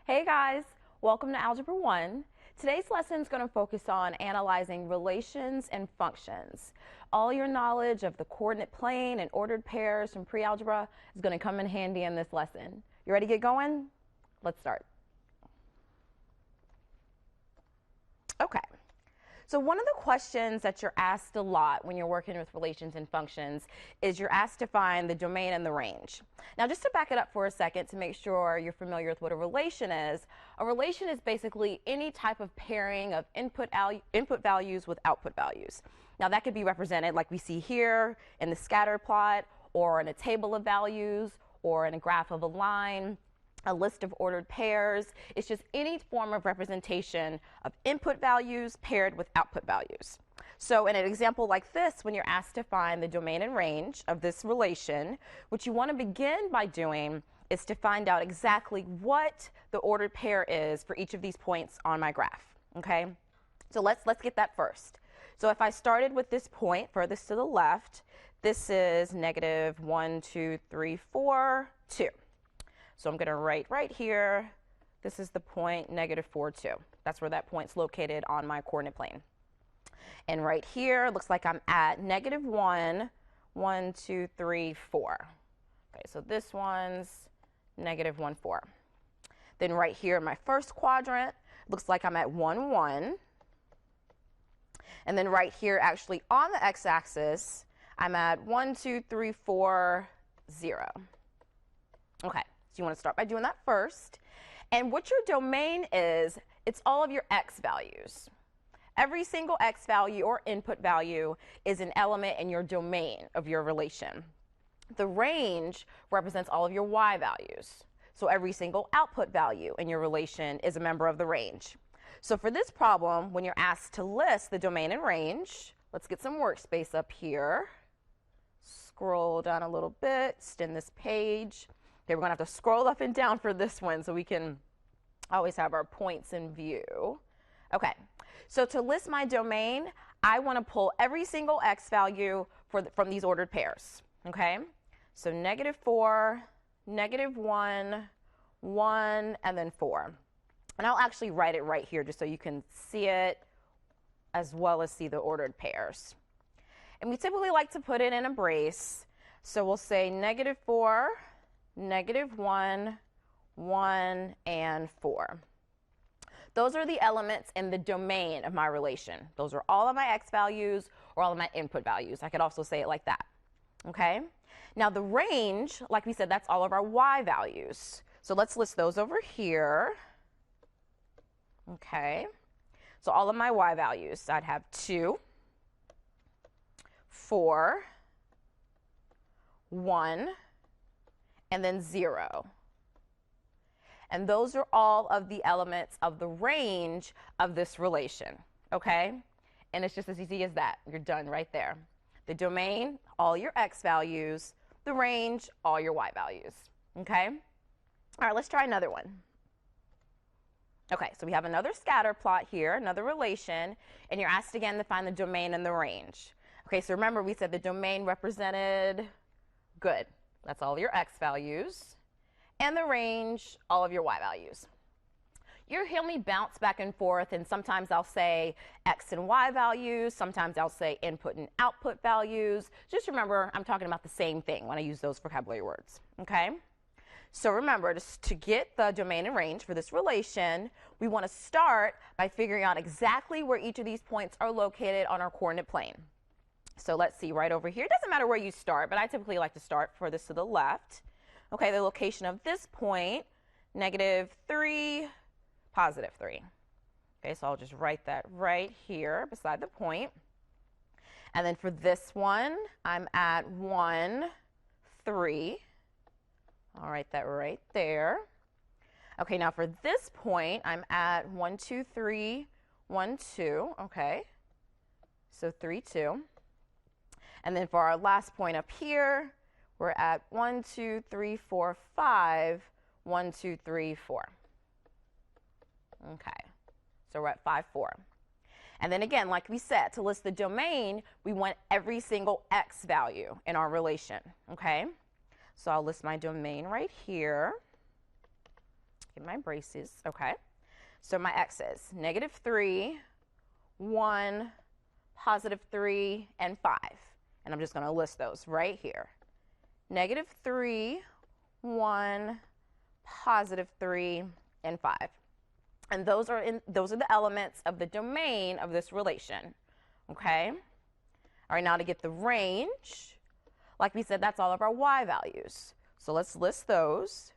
Hey guys, welcome to Algebra 1. Today's lesson is going to focus on analyzing relations and functions. All your knowledge of the coordinate plane and ordered pairs from pre-algebra is going to come in handy in this lesson. You ready to get going? Let's start. Okay. So one of the questions that you're asked a lot when you're working with relations and functions is you're asked to find the domain and the range. Now, just to back it up for a second to make sure you're familiar with what a relation is basically any type of pairing of input values with output values. Now, that could be represented like we see here in the scatter plot, or in a table of values, or in a graph of a line, a list of ordered pairs. It's just any form of representation of input values paired with output values. So in an example like this, when you're asked to find the domain and range of this relation, what you want to begin by doing is to find out exactly what the ordered pair is for each of these points on my graph. Okay? So let's get that first. So if I started with this point furthest to the left, this is negative 1, 2, 3, 4, 2. So I'm going to write right here, this is the point negative 4, 2. That's where that point's located on my coordinate plane. And right here, looks like I'm at negative 1, 1, 2, 3, 4. Okay, so this one's negative 1, 4. Then right here in my first quadrant, looks like I'm at 1, 1. And then right here, actually on the x-axis, I'm at 1, 2, 3, 4, 0. Okay. So you want to start by doing that first. And what your domain is, it's all of your x values. Every single x value or input value is an element in your domain of your relation. The range represents all of your y values. So every single output value in your relation is a member of the range. So for this problem, when you're asked to list the domain and range, let's get some workspace up here. Scroll down a little bit, extend this page. Okay, we're going to have to scroll up and down for this one so we can always have our points in view. Okay, so to list my domain, I want to pull every single x value from these ordered pairs. Okay, so negative 4, negative 1, 1, and then 4. And I'll actually write it right here just so you can see it as well as see the ordered pairs. And we typically like to put it in a brace. So we'll say negative 4, negative 1, 1, and 4. Those are the elements in the domain of my relation. Those are all of my x values or all of my input values. I could also say it like that. Okay? Now the range, like we said, that's all of our y values. So let's list those over here. Okay? So all of my y values, I'd have 2, 4, 1, and then 0. And those are all of the elements of the range of this relation, okay? And it's just as easy as that. You're done right there. The domain, all your x values. The range, all your y values, okay? All right, let's try another one. Okay, so we have another scatter plot here, another relation, and you're asked again to find the domain and the range. Okay, so remember we said the domain represented, good. That's all of your x values. And the range, all of your y values. You'll hear me bounce back and forth, and sometimes I'll say x and y values. Sometimes I'll say input and output values. Just remember, I'm talking about the same thing when I use those vocabulary words, okay? So remember, just to get the domain and range for this relation, we want to start by figuring out exactly where each of these points are located on our coordinate plane. So let's see right over here. It doesn't matter where you start, but I typically like to start furthest to the left. Okay, the location of this point, negative 3, positive 3. Okay, so I'll just write that right here beside the point. And then for this one, I'm at 1, 3. I'll write that right there. Okay, now for this point, I'm at 1, 2, 3, 1, 2. Okay, so 3, 2. And then for our last point up here, we're at 1, 2, 3, 4, 5, 1, 2, 3, 4. Okay, so we're at 5, 4. And then again, like we said, to list the domain, we want every single x value in our relation, okay? So I'll list my domain right here. get my braces, okay. So my x's, -3, 1, +3, and 5. And I'm just going to list those right here. -3, 1, +3, and 5. And those are the elements of the domain of this relation, okay? All right, now to get the range, like we said, that's all of our y values. So let's list those.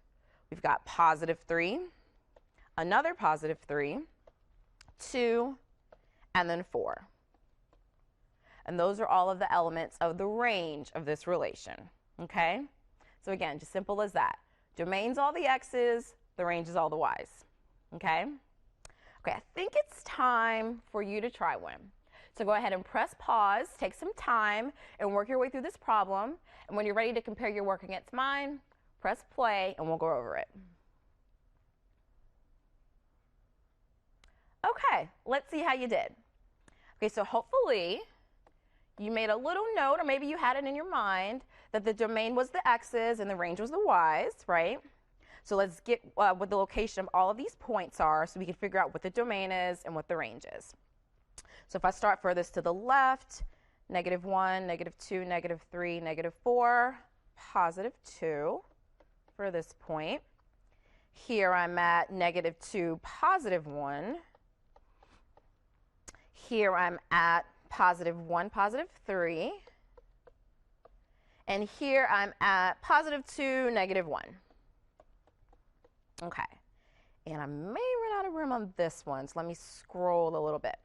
We've got +3, another +3, 2, and then 4. And those are all of the elements of the range of this relation, okay? So again, just simple as that. Domain's all the x's, the range is all the y's, okay? Okay, I think it's time for you to try one. So go ahead and press pause, take some time, and work your way through this problem. And when you're ready to compare your work against mine, press play, and we'll go over it. Okay, let's see how you did. Okay, so hopefully you made a little note, or maybe you had it in your mind, that the domain was the x's and the range was the y's, right? So let's get what the location of all of these points are so we can figure out what the domain is and what the range is. So if I start furthest to the left, -1, -2, -3, -4, +2 for this point. Here I'm at -2, +1. Here I'm at +1, +3. And here I'm at +2, -1. Okay. And I may run out of room on this one, so let me scroll a little bit.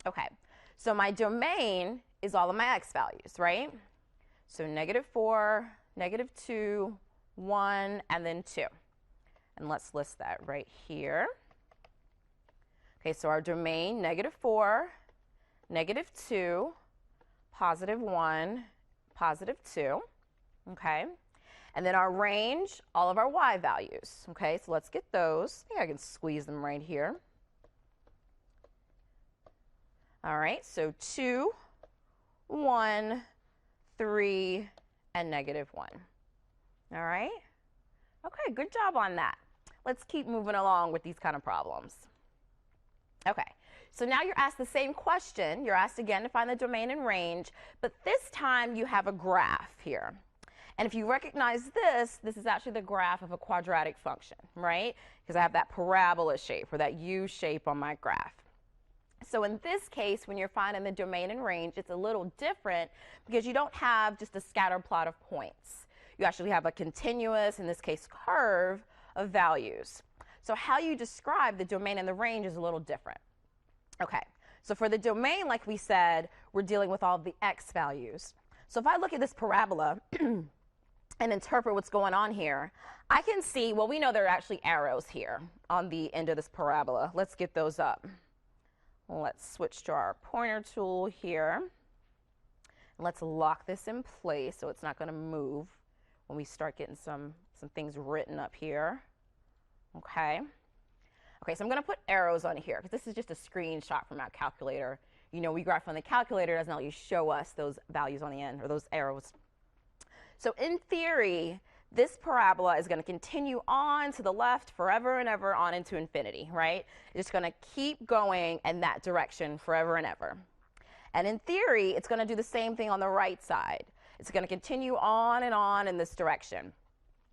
Okay. So my domain is all of my x values, right? So -4, -2, 1, and then 2. And let's list that right here. Okay, so our domain, -4, -2, +1, +2, okay? And then our range, all of our y values, okay? So let's get those. I think I can squeeze them right here. All right, so 2, 1, 3, and -1. All right? Okay, good job on that. Let's keep moving along with these kind of problems. Okay, so now you're asked the same question. You're asked again to find the domain and range, but this time you have a graph here. And if you recognize this, this is actually the graph of a quadratic function, right? Because I have that parabola shape or that U shape on my graph. So in this case, when you're finding the domain and range, it's a little different because you don't have just a scatter plot of points. You actually have a continuous, in this case, curve of values. So how you describe the domain and the range is a little different. Okay, so for the domain, like we said, we're dealing with all of the x values. So if I look at this parabola and interpret what's going on here, I can see, well, we know there are actually arrows here on the end of this parabola. Let's get those up. Let's switch to our pointer tool here. Let's lock this in place so it's not going to move when we start getting some things written up here. Okay. Okay, so I'm going to put arrows on here because this is just a screenshot from our calculator. You know, we graph on the calculator, it doesn't let you show us those values on the end or those arrows. So in theory, this parabola is going to continue on to the left forever and ever on into infinity, right? It's going to keep going in that direction forever and ever. And in theory, it's going to do the same thing on the right side. It's going to continue on in this direction.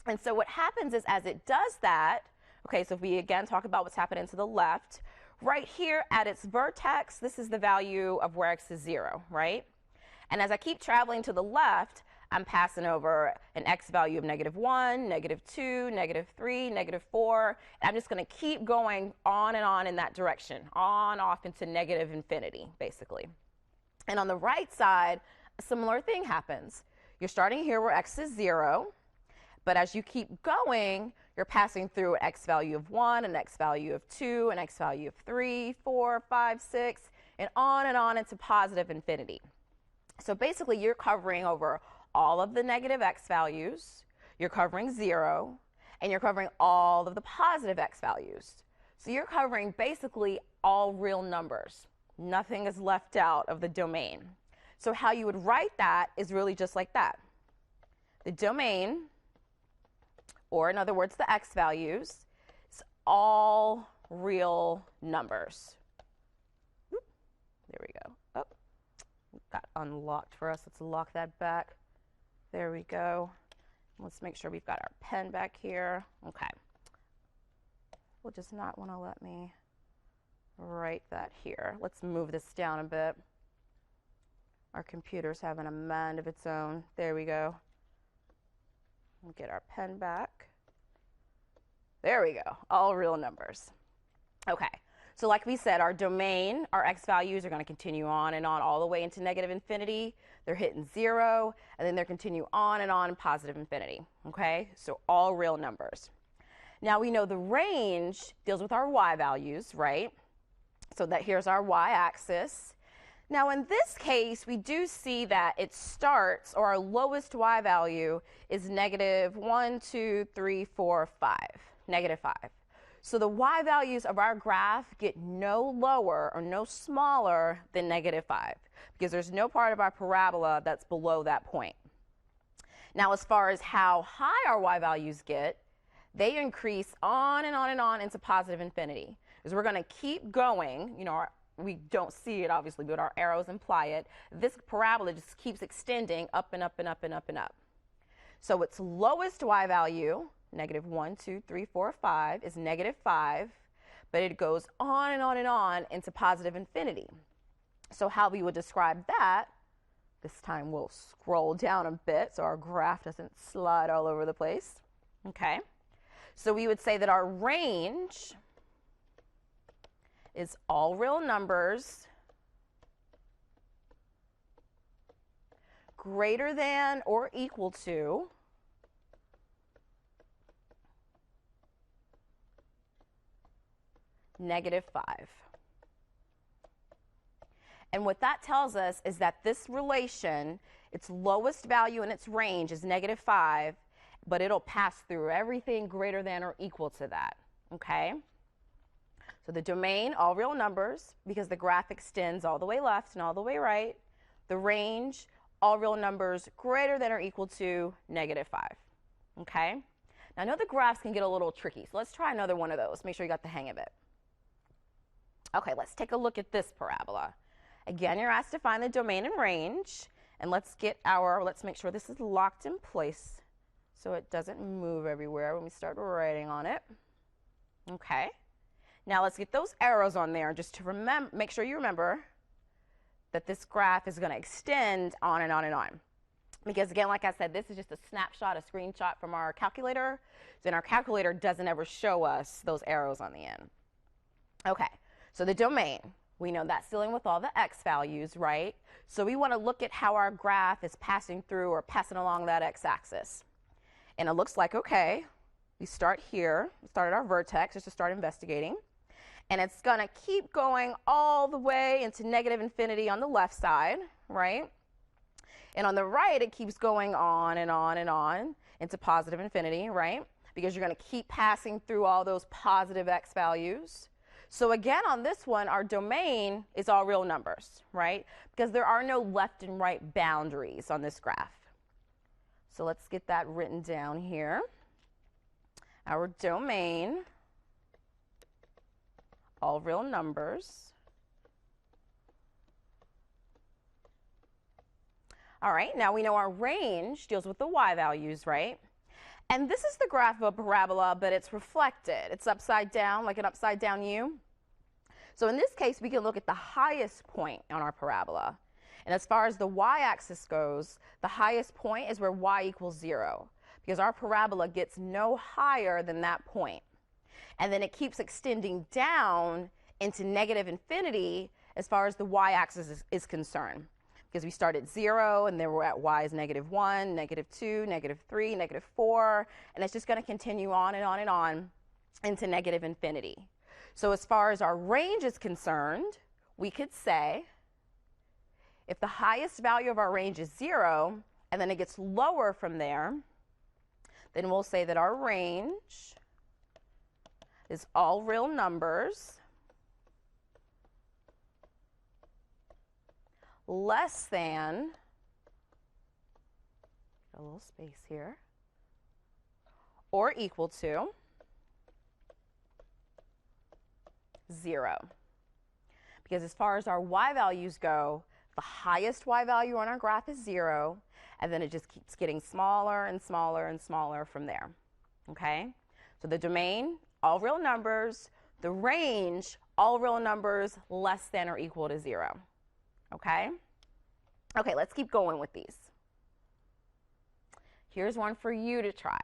And so what happens is as it does that, okay, so if we again talk about what's happening to the left, right here at its vertex, this is the value of where x is 0, right? And as I keep traveling to the left, I'm passing over an x value of -1, -2, -3, -4. And I'm just going to keep going on and on in that direction, on off into negative infinity, basically. And on the right side, a similar thing happens. You're starting here where x is 0, but as you keep going, you're passing through an x value of 1, an x value of 2, an x value of 3, 4, 5, 6, and on into positive infinity. So basically, you're covering over all of the negative x values, you're covering 0, and you're covering all of the positive x values. So you're covering basically all real numbers. Nothing is left out of the domain. So how you would write that is really just like that. The domain, or in other words, the x values, is all real numbers. Oop, there we go. Oh, got unlocked for us. Let's lock that back. There we go. Let's make sure we've got our pen back here. Okay. We'll just not want to let me write that here. Let's move this down a bit. Our computer's having a mind of its own. There we go. We'll get our pen back. There we go. All real numbers. Okay. So like we said, our domain, our x values are going to continue on and on all the way into negative infinity. They're hitting 0, and then they continue on and on in positive infinity. Okay? So all real numbers. Now we know the range deals with our y values, right? So that here's our y-axis. Now in this case, we do see that it starts, or our lowest y value is negative 1, 2, 3, 4, 5, negative 5. So the y values of our graph get no lower or no smaller than negative 5, because there's no part of our parabola that's below that point. Now as far as how high our y values get, they increase on and on and on into positive infinity. Because we're going to keep going, you know, we don't see it obviously, but our arrows imply it. This parabola just keeps extending up and up and up and up and up. So its lowest y value, negative 1, 2, 3, 4, 5, is negative 5, but it goes on and on and on into positive infinity. So how we would describe that, this time we'll scroll down a bit so our graph doesn't slide all over the place. Okay. So we would say that our range is all real numbers greater than or equal to negative 5. And what that tells us is that this relation, its lowest value in its range is negative 5, but it'll pass through everything greater than or equal to that, okay? So the domain, all real numbers, because the graph extends all the way left and all the way right. The range, all real numbers greater than or equal to negative 5, okay? Now I know the graphs can get a little tricky, so let's try another one of those. Make sure you got the hang of it. Okay, let's take a look at this parabola. Again, you're asked to find the domain and range, and let's make sure this is locked in place so it doesn't move everywhere when we start writing on it. Okay. Now let's get those arrows on there just to make sure you remember that this graph is going to extend on and on and on. Because again, like I said, this is just a snapshot, a screenshot from our calculator. Then our calculator doesn't ever show us those arrows on the end. Okay, so the domain, we know that's dealing with all the x values, right? So we want to look at how our graph is passing through or passing along that x-axis. And it looks like, okay, we start here, we start at our vertex just to start investigating. And it's going to keep going all the way into negative infinity on the left side, right? And on the right, it keeps going on and on and on into positive infinity, right? Because you're going to keep passing through all those positive x values. So again, on this one, our domain is all real numbers, right? Because there are no left and right boundaries on this graph. So let's get that written down here. Our domain, all real numbers. All right, now we know our range deals with the y values, right? And this is the graph of a parabola, but it's reflected. It's upside down, like an upside down U. So in this case, we can look at the highest point on our parabola. And as far as the y-axis goes, the highest point is where y equals 0, because our parabola gets no higher than that point. And then it keeps extending down into negative infinity as far as the y-axis is concerned. Because we start at 0, and then we're at y is negative 1, negative 2, negative 3, negative 4, and it's just going to continue on and on and on into negative infinity. So as far as our range is concerned, we could say if the highest value of our range is 0, and then it gets lower from there, then we'll say that our range is all real numbers less than, a little space here, or equal to 0. Because as far as our y values go, the highest y value on our graph is 0, and then it just keeps getting smaller and smaller and smaller from there. Okay? So the domain, all real numbers. The range, all real numbers less than or equal to 0. Okay? Okay, let's keep going with these. Here's one for you to try.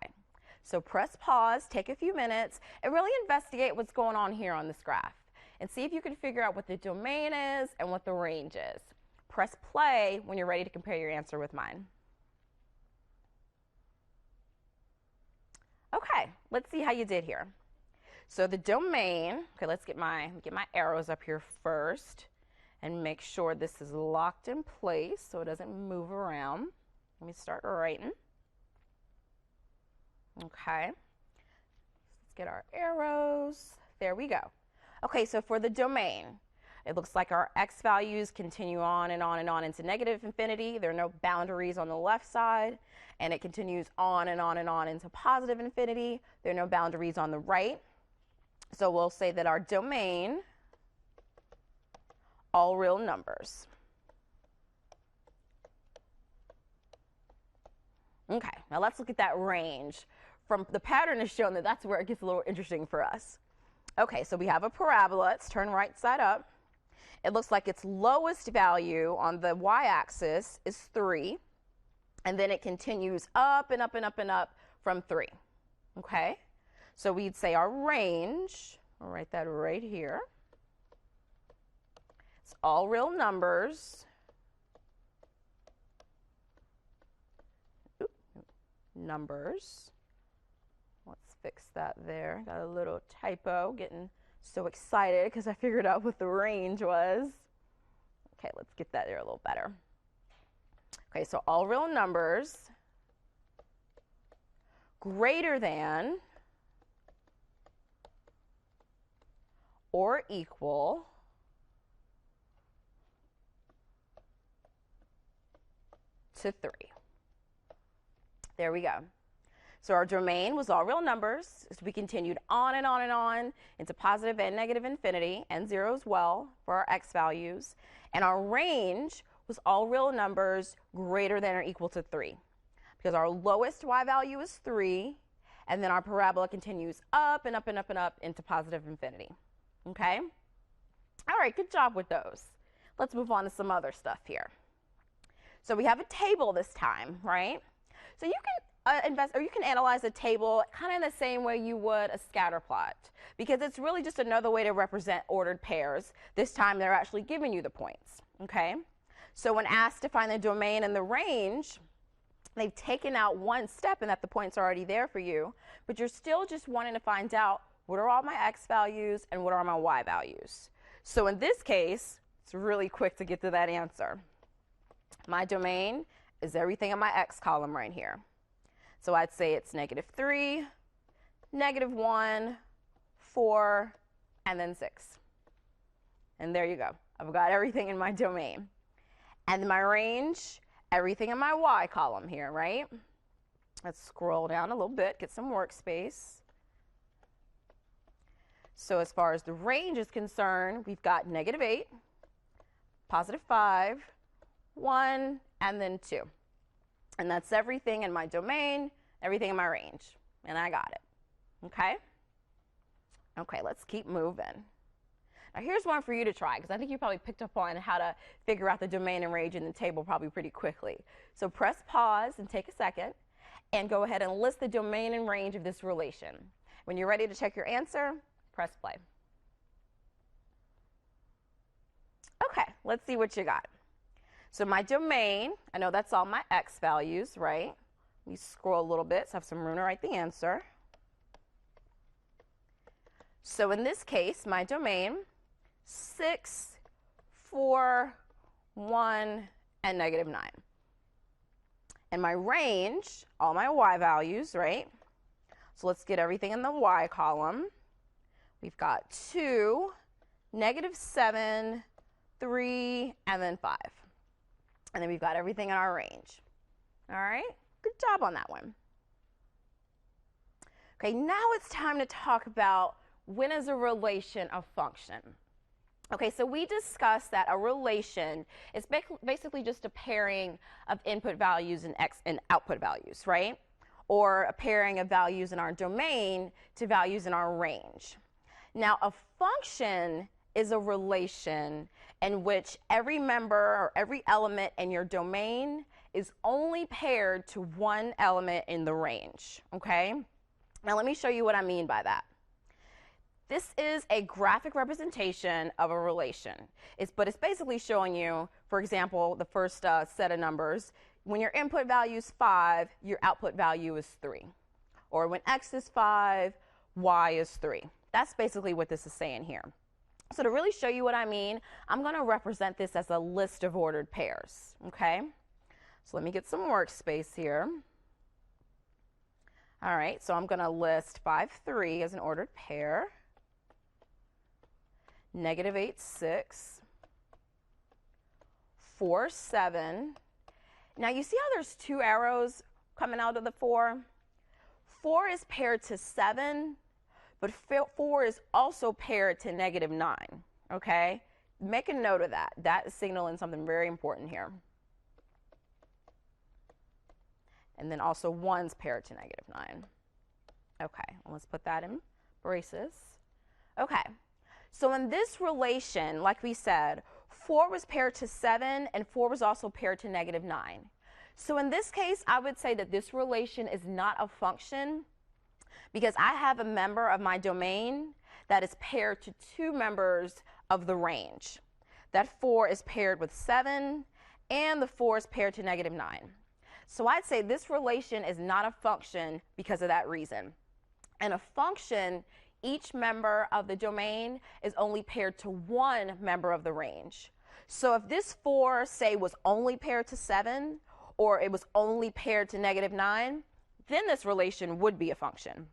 So press pause, take a few minutes, and really investigate what's going on here on this graph. And see if you can figure out what the domain is and what the range is. Press play when you're ready to compare your answer with mine. Okay, let's see how you did here. So the domain, okay, let's get my arrows up here first and make sure this is locked in place so it doesn't move around. Let me start writing. Okay, let's get our arrows. There we go. Okay, so for the domain, it looks like our x values continue on and on and on into negative infinity. There are no boundaries on the left side, and it continues on and on and on into positive infinity. There are no boundaries on the right. So we'll say that our domain, all real numbers. Okay, now let's look at that range. From the pattern is shown that that's where it gets a little interesting for us. Okay, so we have a parabola. Let's turn right side up. It looks like its lowest value on the y-axis is 3, and then it continues up and up and up and up from 3. Okay, so we'd say our range, I'll write that right here. It's all real numbers. Numbers. Let's fix that there. Got a little typo, getting so excited because I figured out what the range was. Okay, let's get that there a little better. Okay, so all real numbers greater than or equal to 3. There we go. So our domain was all real numbers. So we continued on and on and on into positive and negative infinity, and 0 as well for our x values. And our range was all real numbers greater than or equal to 3. Because our lowest y value is 3, and then our parabola continues up and up and up and up into positive infinity. Okay? All right, good job with those. Let's move on to some other stuff here. So we have a table this time, right? So you can analyze a table kind of in the same way you would a scatter plot, because it's really just another way to represent ordered pairs. This time they're actually giving you the points, okay? So when asked to find the domain and the range, they've taken out one step and that the points are already there for you, but you're still just wanting to find out what are all my x values and what are my y values. So in this case, it's really quick to get to that answer. My domain is everything in my x column right here. So I'd say it's -3, -1, 4, and then 6. And there you go. I've got everything in my domain. And my range, everything in my y column here, right? Let's scroll down a little bit, get some workspace. So as far as the range is concerned, we've got -8, +5, 1, and then 2. And that's everything in my domain, everything in my range. And I got it. Okay? Okay, let's keep moving. Now here's one for you to try, because I think you probably picked up on how to figure out the domain and range in the table probably pretty quickly. So press pause and take a second and go ahead and list the domain and range of this relation. When you're ready to check your answer, press play. Okay, let's see what you got. So my domain, I know that's all my x values, right? Let me scroll a little bit so I have some room to write the answer. So in this case, my domain, 6, 4, 1, and -9. And my range, all my y values, right? So let's get everything in the y column. We've got 2, -7, 3, and then 5. And then we've got everything in our range. All right? Good job on that one. Okay, now it's time to talk about when is a relation a function? Okay, so we discussed that a relation is basically just a pairing of input values and output values, right? Or a pairing of values in our domain to values in our range. Now, a function is a relation in which every member or every element in your domain is only paired to one element in the range, okay? Now, let me show you what I mean by that. This is a graphic representation of a relation. But it's basically showing you, for example, the first set of numbers. When your input value is 5, your output value is 3. Or when x is 5, y is 3. That's basically what this is saying here. So to really show you what I mean, I'm going to represent this as a list of ordered pairs. Okay? So let me get some workspace here. All right, so I'm going to list 5, 3 as an ordered pair. Negative 8, 6, 4, 7. Now you see how there's 2 arrows coming out of the 4? 4 is paired to 7, but 4 is also paired to negative 9, okay? Make a note of that. That is signaling something very important here. And then also 1's paired to negative 9. Okay, well, let's put that in braces. Okay. So in this relation, like we said, 4 was paired to 7 and 4 was also paired to negative 9. So in this case, I would say that this relation is not a function because I have a member of my domain that is paired to 2 members of the range. That 4 is paired with 7 and the 4 is paired to negative 9. So I'd say this relation is not a function because of that reason. And a function, each member of the domain is only paired to one member of the range. So if this 4, say, was only paired to 7, or it was only paired to negative 9, then this relation would be a function.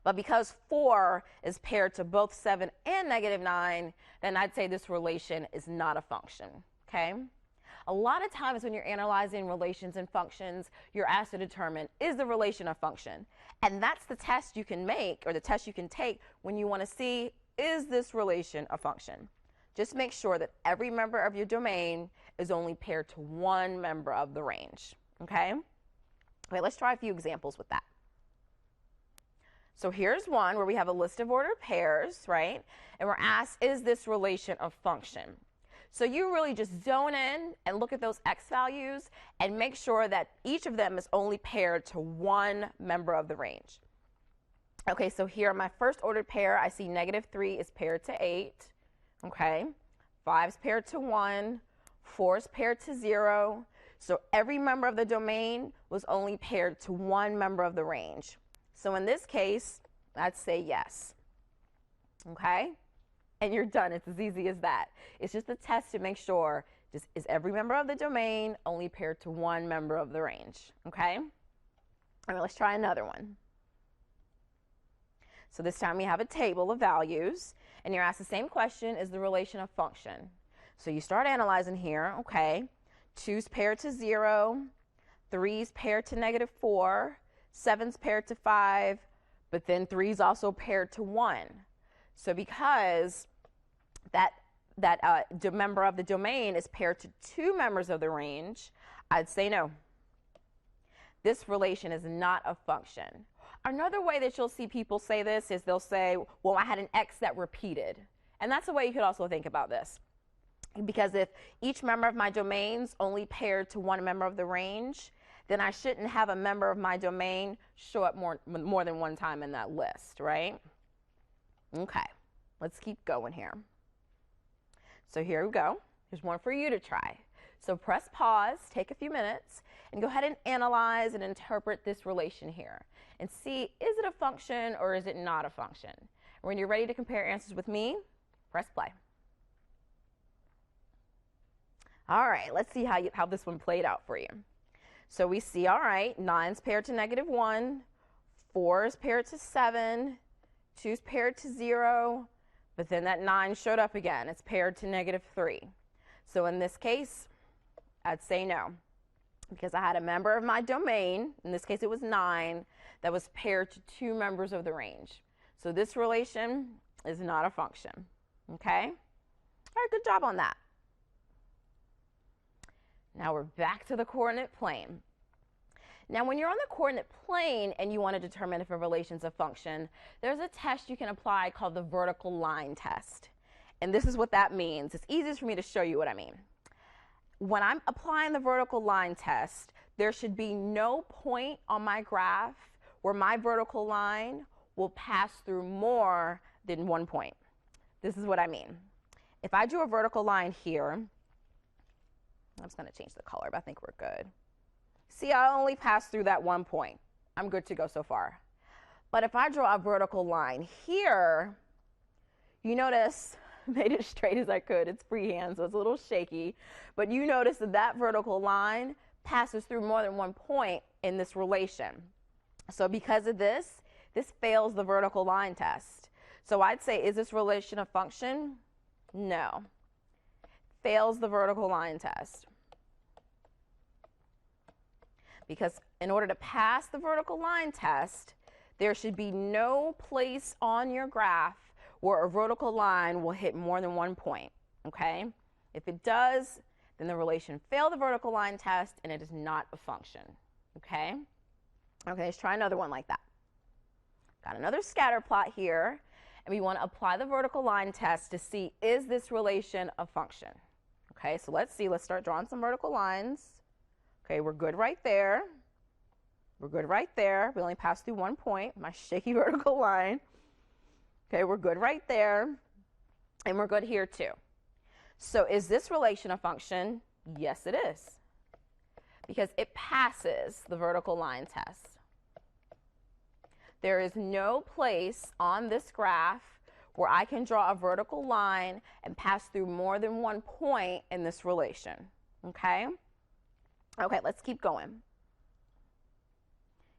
But because 4 is paired to both 7 and negative 9, then I'd say this relation is not a function, okay? A lot of times when you're analyzing relations and functions, you're asked to determine, is the relation a function? And that's the test you can make, or the test you can take when you want to see, is this relation a function? Just make sure that every member of your domain is only paired to one member of the range, okay? Okay, let's try a few examples with that. So here's one where we have a list of ordered pairs, right? And we're asked, is this relation a function? So you really just zone in and look at those x values and make sure that each of them is only paired to one member of the range. Okay, so here my first ordered pair, I see negative 3 is paired to 8. Okay, 5 is paired to 1, 4 is paired to 0. So every member of the domain was only paired to one member of the range. So in this case, I'd say yes. Okay? And you're done. It's as easy as that. It's just a test to make sure, just is every member of the domain only paired to one member of the range, okay? All right, let's try another one. So this time we have a table of values, and you're asked the same question, is the relation a function? So you start analyzing here, okay? 2's paired to 0, 3's paired to negative 4, 7's paired to 5, but then 3's also paired to 1. So because that member of the domain is paired to 2 members of the range, I'd say no. This relation is not a function. Another way that you'll see people say this is they'll say, well, I had an x that repeated. And that's a way you could also think about this. Because if each member of my domain's only paired to one member of the range, then I shouldn't have a member of my domain show up more than one time in that list, right? Okay, let's keep going here. So here we go. Here's one for you to try. So press pause, take a few minutes, and go ahead and analyze and interpret this relation here. And see, is it a function or is it not a function? When you're ready to compare answers with me, press play. All right, let's see how this one played out for you. So we see, all right, 9's paired to negative 1, 4 is paired to 7, 2's paired to 0, but then that 9 showed up again. It's paired to negative 3. So in this case, I'd say no, because I had a member of my domain, in this case it was 9, that was paired to 2 members of the range. So this relation is not a function. Okay? All right, good job on that. Now we're back to the coordinate plane. Now when you're on the coordinate plane and you want to determine if a relation's a function, there's a test you can apply called the vertical line test. And this is what that means. It's easiest for me to show you what I mean. When I'm applying the vertical line test, there should be no point on my graph where my vertical line will pass through more than 1 point. This is what I mean. If I drew a vertical line here, I'm just going to change the color, but I think we're good. See, I only pass through that 1 point. I'm good to go so far. But if I draw a vertical line here, you notice, made it straight as I could. It's freehand, so it's a little shaky. But you notice that that vertical line passes through more than 1 point in this relation. So because of this, this fails the vertical line test. So I'd say, is this relation a function? No. Fails the vertical line test. Because in order to pass the vertical line test, there should be no place on your graph where a vertical line will hit more than 1 point, okay? If it does, then the relation failed the vertical line test and it is not a function, okay? Okay, let's try another one like that. Got another scatter plot here, and we want to apply the vertical line test to see, is this relation a function? Okay, so let's see. Let's start drawing some vertical lines. Okay, we're good right there. We're good right there. We only passed through 1 point, my shaky vertical line. Okay, we're good right there. And we're good here too. So is this relation a function? Yes, it is. Because it passes the vertical line test. There is no place on this graph where I can draw a vertical line and pass through more than 1 point in this relation. Okay? Okay, let's keep going.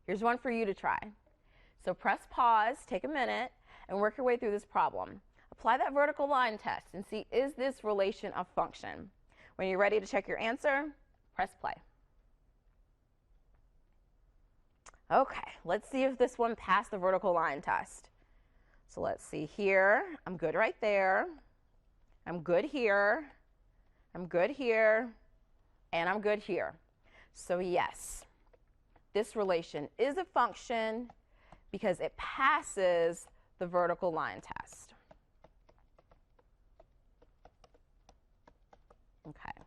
Here's one for you to try. So press pause, take a minute, and work your way through this problem. Apply that vertical line test and see, is this relation a function? When you're ready to check your answer, press play. Okay, let's see if this one passed the vertical line test. So let's see here. I'm good right there. I'm good here. I'm good here. And I'm good here. So yes, this relation is a function because it passes the vertical line test. Okay,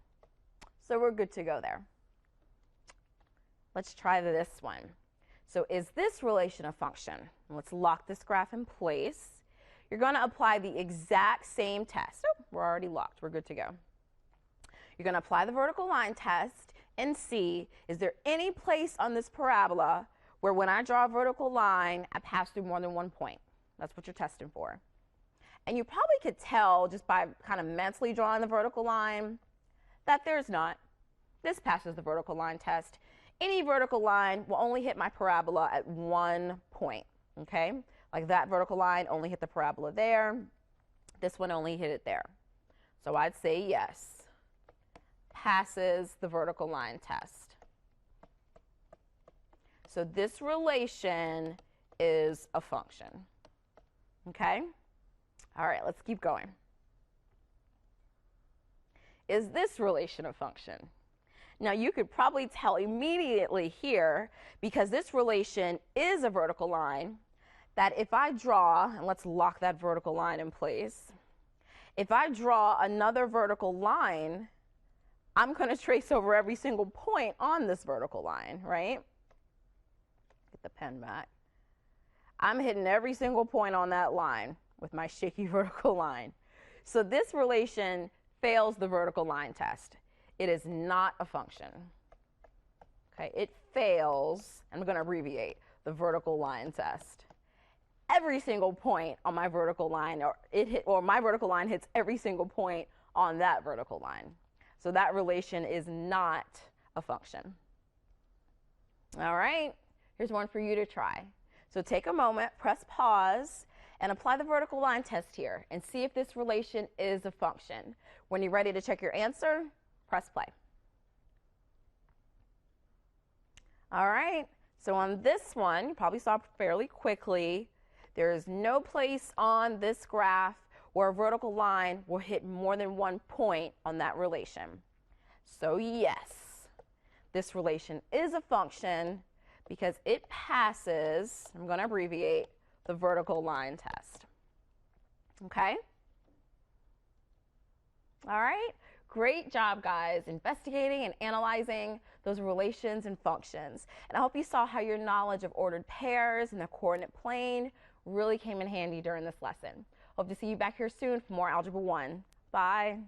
so we're good to go there. Let's try this one. So is this relation a function? Let's lock this graph in place. You're going to apply the exact same test. Oh, we're already locked. We're good to go. You're going to apply the vertical line test and see, is there any place on this parabola where when I draw a vertical line, I pass through more than 1 point? That's what you're testing for. And you probably could tell just by kind of mentally drawing the vertical line that there's not. This passes the vertical line test. Any vertical line will only hit my parabola at 1 point, okay? Like that vertical line only hit the parabola there. This one only hit it there. So I'd say yes, passes the vertical line test. So this relation is a function, okay? All right, let's keep going. Is this relation a function? Now you could probably tell immediately here, because this relation is a vertical line, that if I draw, and let's lock that vertical line in place, if I draw another vertical line, I'm going to trace over every single point on this vertical line, right? Get the pen back. I'm hitting every single point on that line with my shaky vertical line. So this relation fails the vertical line test. It is not a function. Okay, it fails, I'm going to abbreviate, the vertical line test. Every single point on my vertical line, or my vertical line hits every single point on that vertical line. So that relation is not a function. All right, here's one for you to try. So take a moment, press pause, and apply the vertical line test here and see if this relation is a function. When you're ready to check your answer, press play. All right, so on this one, you probably saw fairly quickly, There is no place on this graph where a vertical line will hit more than one point on that relation. So yes, this relation is a function because it passes, I'm going to abbreviate, the vertical line test. Okay? All right? Great job, guys, investigating and analyzing those relations and functions. And I hope you saw how your knowledge of ordered pairs and the coordinate plane really came in handy during this lesson. Hope to see you back here soon for more Algebra 1. Bye.